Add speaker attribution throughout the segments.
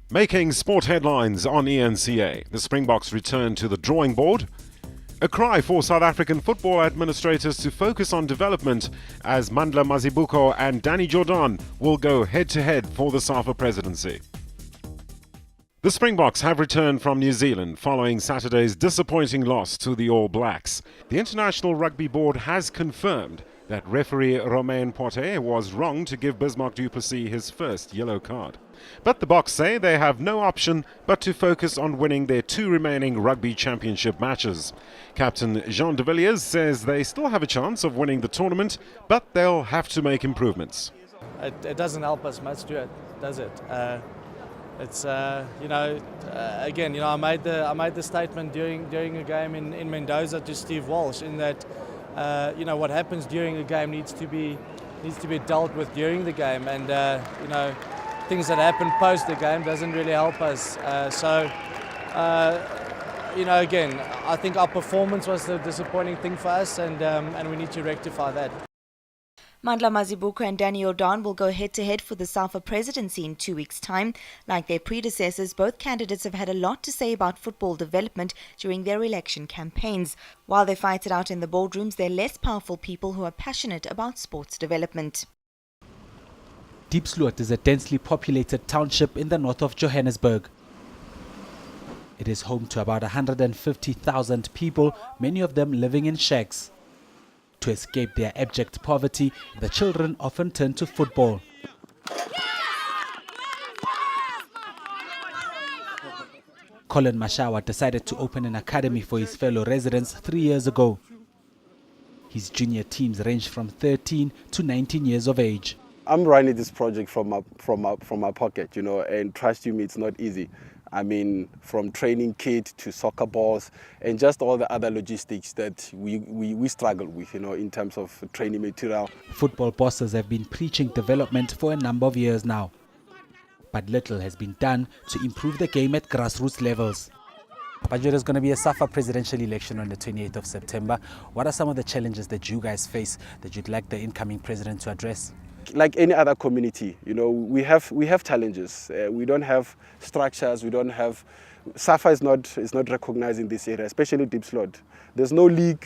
Speaker 1: Making sport headlines on eNCA. The Springboks return to the drawing board. A cry for South African football administrators to focus on development as Mandla, Mazibuko and Jordaan will go head-to-head for the Safa presidency. The Springboks have returned from New Zealand following Saturday's disappointing loss to the All Blacks. The International Rugby Board has confirmed that referee Romain Pote was wrong to give Bismarck du Plessis his first yellow card. But the Boks say they have no option but to focus on winning their two remaining rugby championship matches. Captain Jean de Villiers says they still have a chance of winning the tournament, but they'll have to make improvements.
Speaker 2: It doesn't help us much, does it? It's again, I made the statement during a game in Mendoza to Steve Walsh in that what happens during a game needs to be dealt with during the game, and things that happen post the game doesn't really help us. Again, I think our performance was the disappointing thing for us, and we need to rectify that.
Speaker 3: Mandla, Mazibuko and Jordaan will go head-to-head for the Safa presidency in 2 weeks' time. Like their predecessors, both candidates have had a lot to say about football development during their election campaigns. While they fight it out in the boardrooms, they're less powerful people who are passionate about sports development.
Speaker 4: Diepsloot is a densely populated township in the north of Johannesburg. It is home to about 150,000 people, many of them living in shacks. To escape their abject poverty, the children often turn to football. Colin Mashawa decided to open an academy for his fellow residents 3 years ago. His junior teams range from 13 to 19 years of age.
Speaker 5: I'm running this project from my pocket, and trust me, it's not easy. I mean, from training kit to soccer balls and just all the other logistics that we struggle with, in terms of training material.
Speaker 4: Football bosses have been preaching development for a number of years now, but little has been done to improve the game at grassroots levels. But there's going to be a Safa presidential election on the 28th of September. What are some of the challenges that you guys face that you'd like the incoming president to address?
Speaker 5: Like any other community, we have challenges. We don't have structures. We don't have. Safa is not recognized in this area, especially Diepsloot. There's no league.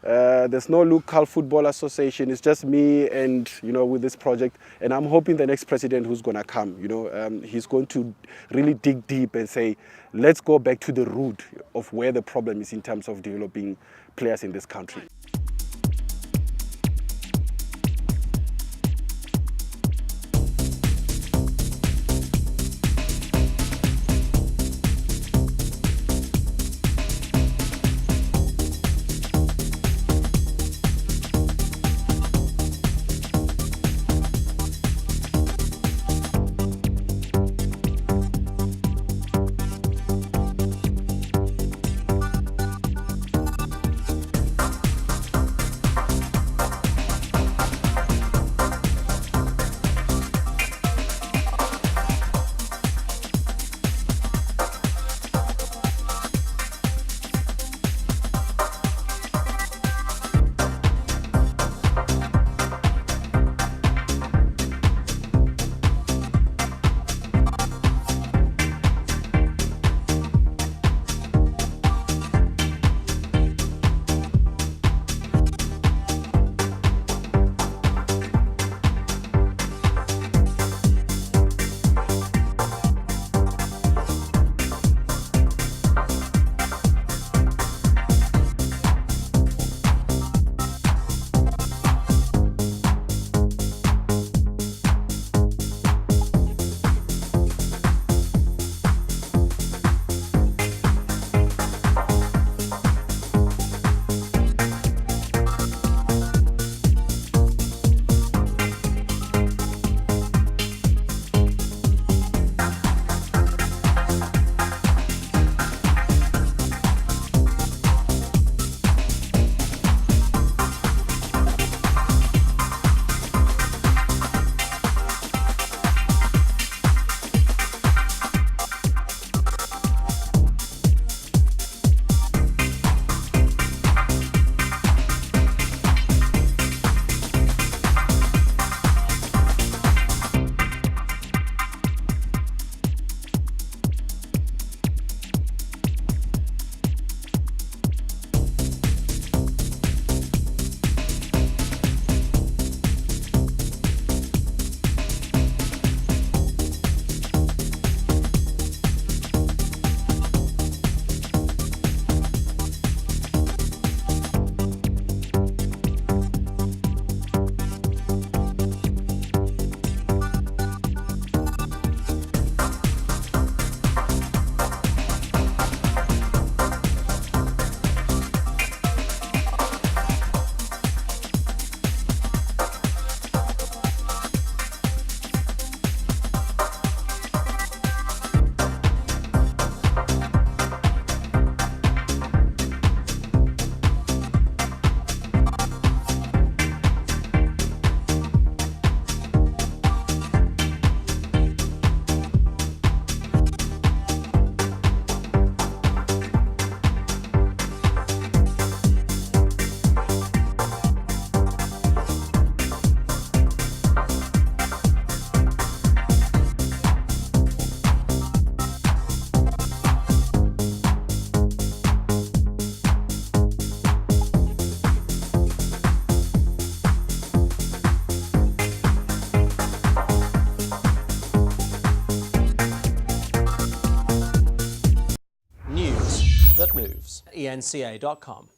Speaker 5: There's no local football association. It's just me and with this project. And I'm hoping the next president who's gonna come, he's going to really dig deep and say, let's go back to the root of where the problem is in terms of developing players in this country.
Speaker 6: eNCA.com.